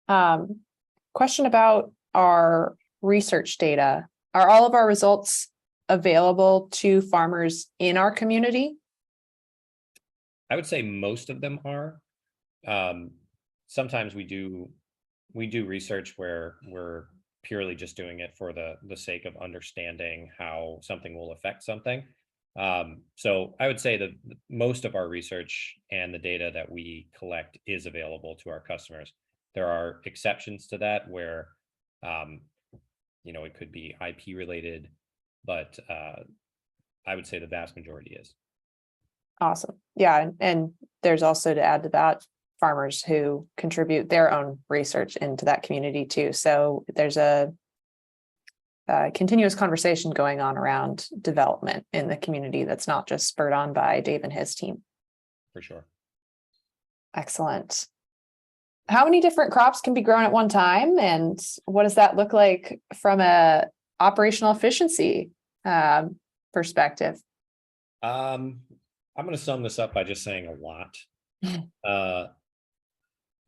S1: Question about our research data. Are all of our results available to farmers in our community?
S3: I would say most of them are. Sometimes we do research where we're purely just doing it for the sake of understanding how something will affect something. So I would say that most of our research and the data that we collect is available to our customers. There are exceptions to that where, it could be IP related, but I would say the vast majority is.
S1: Awesome. Yeah. And there's also, to add to that, farmers who contribute their own research into that community too. So there's a continuous conversation going on around development in the community that's not just spurred on by Dave and his team.
S3: For sure.
S1: Excellent. How many different crops can be grown at one time, and what does that look like from a operational efficiency perspective?
S3: I'm going to sum this up by just saying a lot.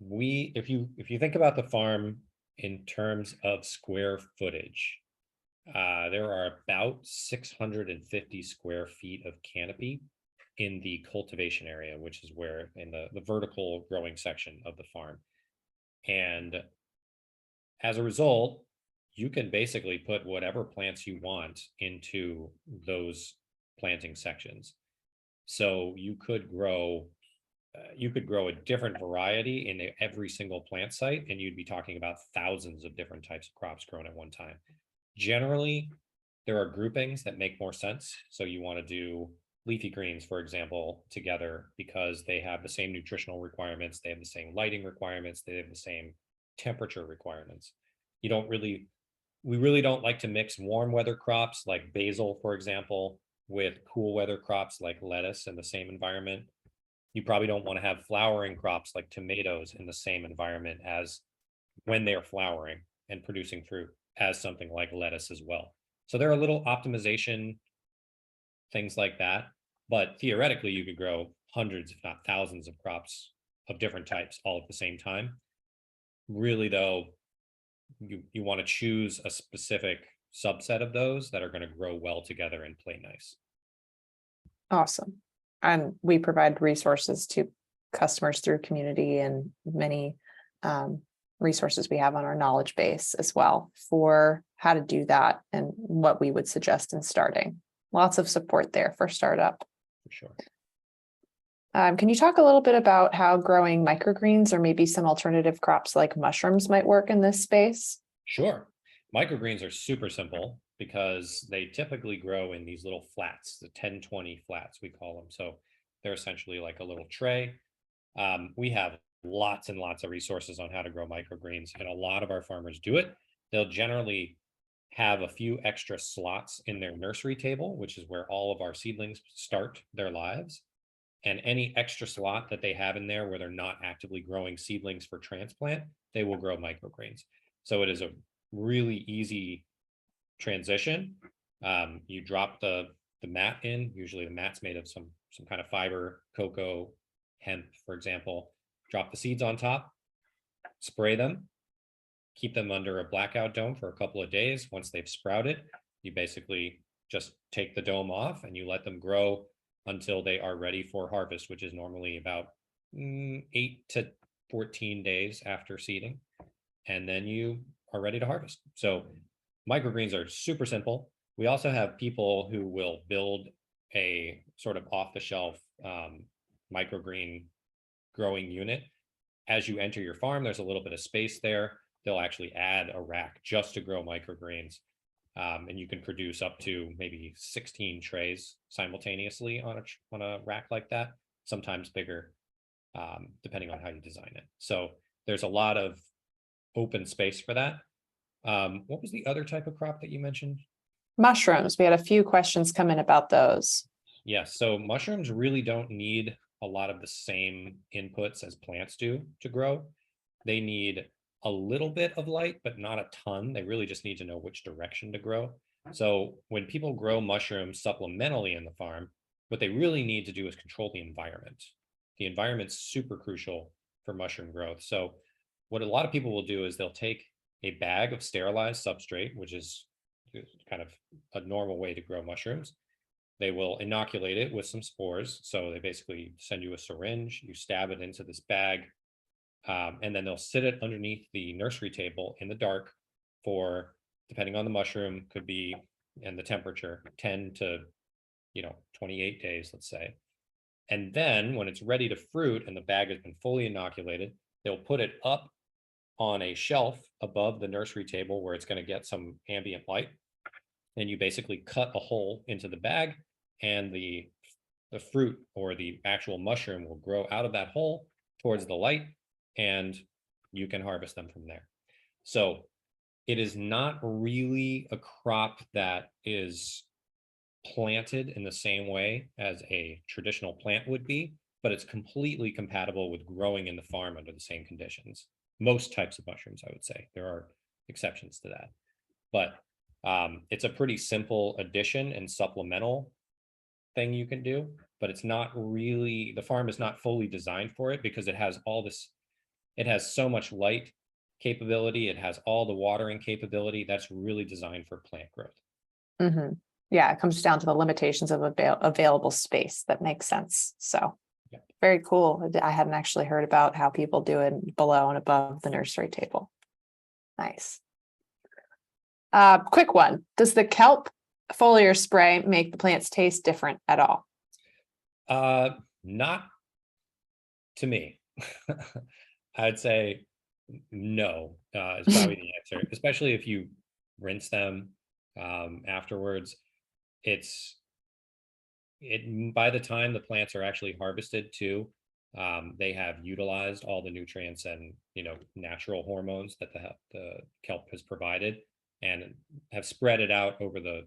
S3: If you think about the farm in terms of square footage, there are about 650 square feet of canopy in the cultivation area, which is where in the vertical growing section of the farm. And as a result, you can basically put whatever plants you want into those planting sections. So you could grow a different variety in every single plant site, and you'd be talking about thousands of different types of crops grown at one time. Generally, there are groupings that make more sense. So you want to do leafy greens, for example, together because they have the same nutritional requirements, they have the same lighting requirements, they have the same temperature requirements. We really don't like to mix warm weather crops like basil, for example, with cool weather crops like lettuce in the same environment. You probably don't want to have flowering crops like tomatoes in the same environment as when they're flowering and producing fruit as something like lettuce as well. So there are little optimization things like that, but theoretically you could grow hundreds, if not thousands, of crops of different types all at the same time. Really, though, you want to choose a specific subset of those that are going to grow well together and play nice.
S1: Awesome. And we provide resources to customers through community and many resources we have on our knowledge base as well for how to do that and what we would suggest in starting. Lots of support there for startup.
S3: For sure.
S1: Can you talk a little bit about how growing microgreens or maybe some alternative crops like mushrooms might work in this space?
S3: Sure. Microgreens are super simple because they typically grow in these little flats, the 10-20 flats, we call them. So they're essentially like a little tray. We have lots and lots of resources on how to grow microgreens, and a lot of our farmers do it. They'll generally have a few extra slots in their nursery table, which is where all of our seedlings start their lives. And any extra slot that they have in there where they're not actively growing seedlings for transplant, they will grow microgreens. So it is a really easy transition. You drop the mat in. Usually the mat's made of some kind of fiber, cocoa, hemp, for example. Drop the seeds on top, spray them, keep them under a blackout dome for a couple of days. Once they've sprouted, you basically just take the dome off and you let them grow until they are ready for harvest, which is normally about 8 to 14 days after seeding. And then you are ready to harvest. So microgreens are super simple. We also have people who will build a sort of off-the-shelf microgreen growing unit. As you enter your farm, there's a little bit of space there. They'll actually add a rack just to grow microgreens. And you can produce up to maybe 16 trays simultaneously on a rack like that, sometimes bigger, depending on how you design it. So there's a lot of open space for that. What was the other type of crop that you mentioned?
S1: Mushrooms. We had a few questions come in about those.
S3: Yes, so mushrooms really don't need a lot of the same inputs as plants do to grow. They need a little bit of light, but not a ton. They really just need to know which direction to grow. So when people grow mushrooms supplementally in the farm, what they really need to do is control the environment. The environment's super crucial for mushroom growth. So what a lot of people will do is they'll take a bag of sterilized substrate, which is kind of a normal way to grow mushrooms. They will inoculate it with some spores. So they basically send you a syringe, you stab it into this bag, and then they'll sit it underneath the nursery table in the dark for, depending on the mushroom, could be, and the temperature, 10 to 28 days, let's say. And then when it's ready to fruit and the bag has been fully inoculated, they'll put it up on a shelf above the nursery table where it's going to get some ambient light. And you basically cut a hole into the bag, and the fruit or the actual mushroom will grow out of that hole towards the light, and you can harvest them from there. So it is not really a crop that is planted in the same way as a traditional plant would be, but it's completely compatible with growing in the farm under the same conditions. Most types of mushrooms, I would say. There are exceptions to that, but it's a pretty simple addition and supplemental thing you can do, but it's not really, the farm is not fully designed for it because it has all this, it has so much light capability, it has all the watering capability that's really designed for plant growth.
S1: Mm-hmm. Yeah, it comes down to the limitations of available space. That makes sense. So
S3: yeah.
S1: Very cool. I hadn't actually heard about how people do it below and above the nursery table. Nice. Quick one. Does the kelp foliar spray make the plants taste different at all?
S3: Not to me. I'd say no, is probably the answer, especially if you rinse them afterwards. By the time the plants are actually harvested too, they have utilized all the nutrients and natural hormones that the kelp has provided, and have spread it out over the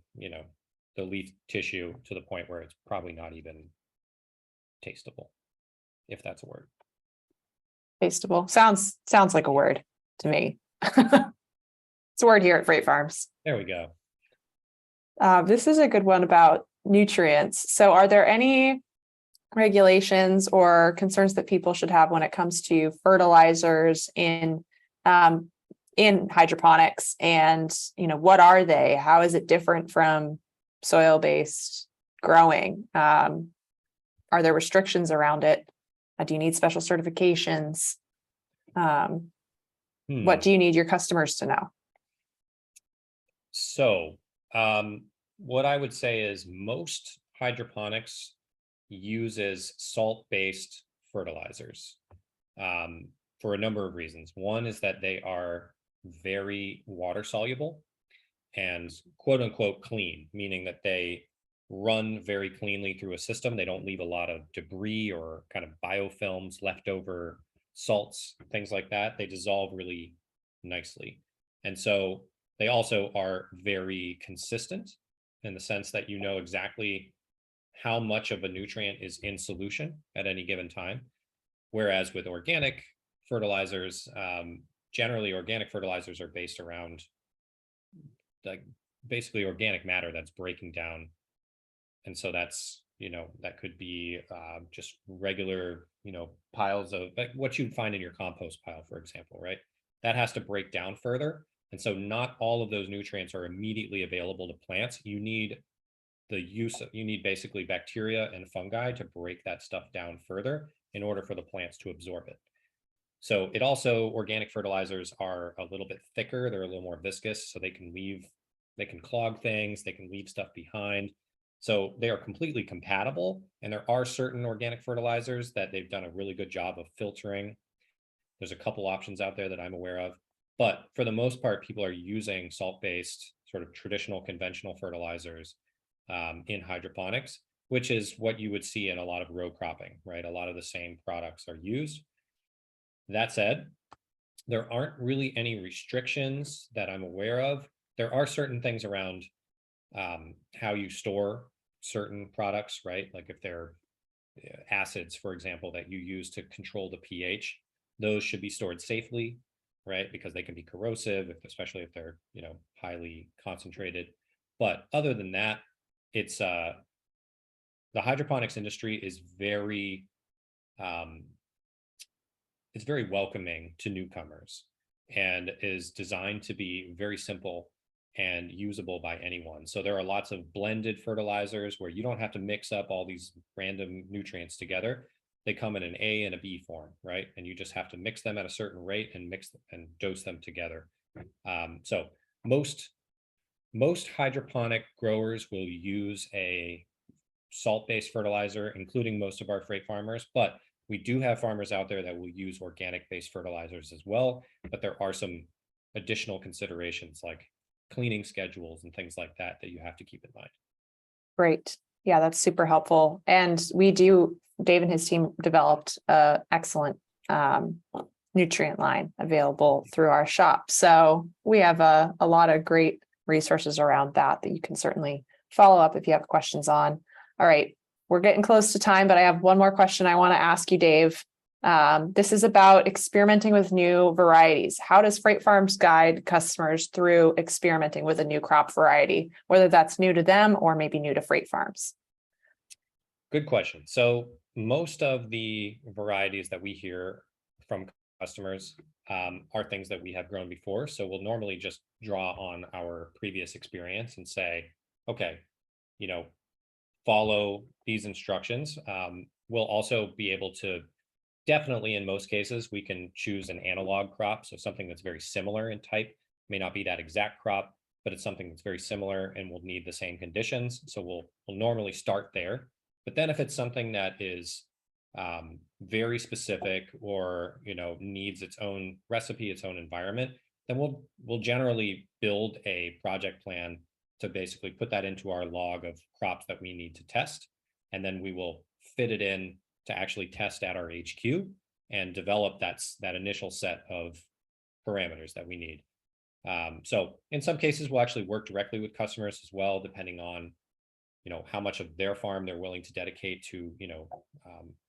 S3: the leaf tissue to the point where it's probably not even tasteable, if that's a word.
S1: Tasteable. Sounds like a word to me. It's a word here at Freight Farms.
S3: There we go.
S1: This is a good one about nutrients. So are there any regulations or concerns that people should have when it comes to fertilizers in hydroponics? And what are they? How is it different from soil-based growing? Are there restrictions around it? Do you need special certifications? What do you need your customers to know?
S3: So what I would say is most hydroponics uses salt-based fertilizers for a number of reasons. One is that they are very water soluble and quote unquote clean, meaning that they run very cleanly through a system. They don't leave a lot of debris or kind of biofilms, leftover salts, things like that. They dissolve really nicely. And so they also are very consistent in the sense that exactly how much of a nutrient is in solution at any given time. Whereas with organic fertilizers, generally organic fertilizers are based around like basically organic matter that's breaking down. And so that's, that could be just regular, piles of like what you'd find in your compost pile, for example, right? That has to break down further. And so not all of those nutrients are immediately available to plants. You need basically bacteria and fungi to break that stuff down further in order for the plants to absorb it. So organic fertilizers are a little bit thicker. They're a little more viscous, so they can clog things, they can leave stuff behind. So they are completely compatible. And there are certain organic fertilizers that they've done a really good job of filtering. There's a couple options out there that I'm aware of, but for the most part, people are using salt-based sort of traditional conventional fertilizers in hydroponics, which is what you would see in a lot of row cropping, right? A lot of the same products are used. That said, there aren't really any restrictions that I'm aware of. There are certain things around how you store certain products, right? Like if they're acids, for example, that you use to control the pH, those should be stored safely, right? Because they can be corrosive, especially if they're, highly concentrated. But other than that, it's the hydroponics industry is very it's very welcoming to newcomers and is designed to be very simple and usable by anyone. So there are lots of blended fertilizers where you don't have to mix up all these random nutrients together. They come in an A and a B form, right? And you just have to mix them at a certain rate and mix them and dose them together. So most hydroponic growers will use a salt-based fertilizer, including most of our freight farmers, but we do have farmers out there that will use organic-based fertilizers as well. But there are some additional considerations like cleaning schedules and things like that you have to keep in mind.
S1: Great. Yeah, that's super helpful. And Dave and his team developed an excellent nutrient line available through our shop. So we have a lot of great resources around that you can certainly follow up if you have questions on. All right, we're getting close to time, but I have one more question I want to ask you, Dave. This is about experimenting with new varieties. How does Freight Farms guide customers through experimenting with a new crop variety, whether that's new to them or maybe new to Freight Farms?
S3: Good question. So most of the varieties that we hear from customers are things that we have grown before. So we'll normally just draw on our previous experience and say, okay, follow these instructions. We'll also be able to definitely, in most cases, we can choose an analog crop. So something that's very similar in type, may not be that exact crop, but it's something that's very similar and will need the same conditions. So we'll normally start there. But then if it's something that is very specific, or needs its own recipe, its own environment, then we'll generally build a project plan to basically put that into our log of crops that we need to test, and then we will fit it in to actually test at our HQ and develop that initial set of parameters that we need. So in some cases, we'll actually work directly with customers as well, depending on how much of their farm they're willing to dedicate to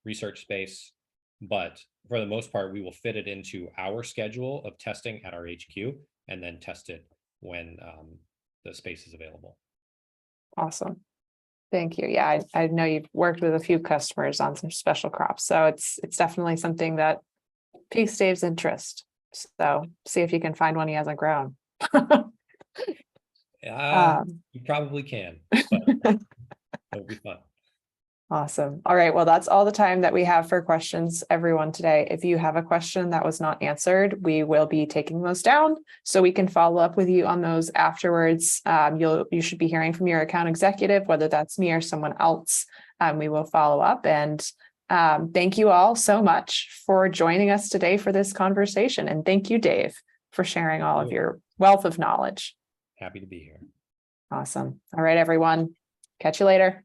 S3: research space. But for the most part, we will fit it into our schedule of testing at our HQ, and then test it when the space is available.
S1: Awesome. Thank you. Yeah, I know you've worked with a few customers on some special crops, so it's definitely something that piques Dave's interest. So see if you can find one he hasn't grown.
S3: You probably can, but it'll be fun.
S1: Awesome. All right. Well, that's all the time that we have for questions, everyone, today. If you have a question that was not answered, we will be taking those down so we can follow up with you on those afterwards. You should be hearing from your account executive, whether that's me or someone else. We will follow up, and thank you all so much for joining us today for this conversation. And thank you, Dave, for sharing all of your wealth of knowledge.
S3: Happy to be here.
S1: Awesome. All right, everyone. Catch you later.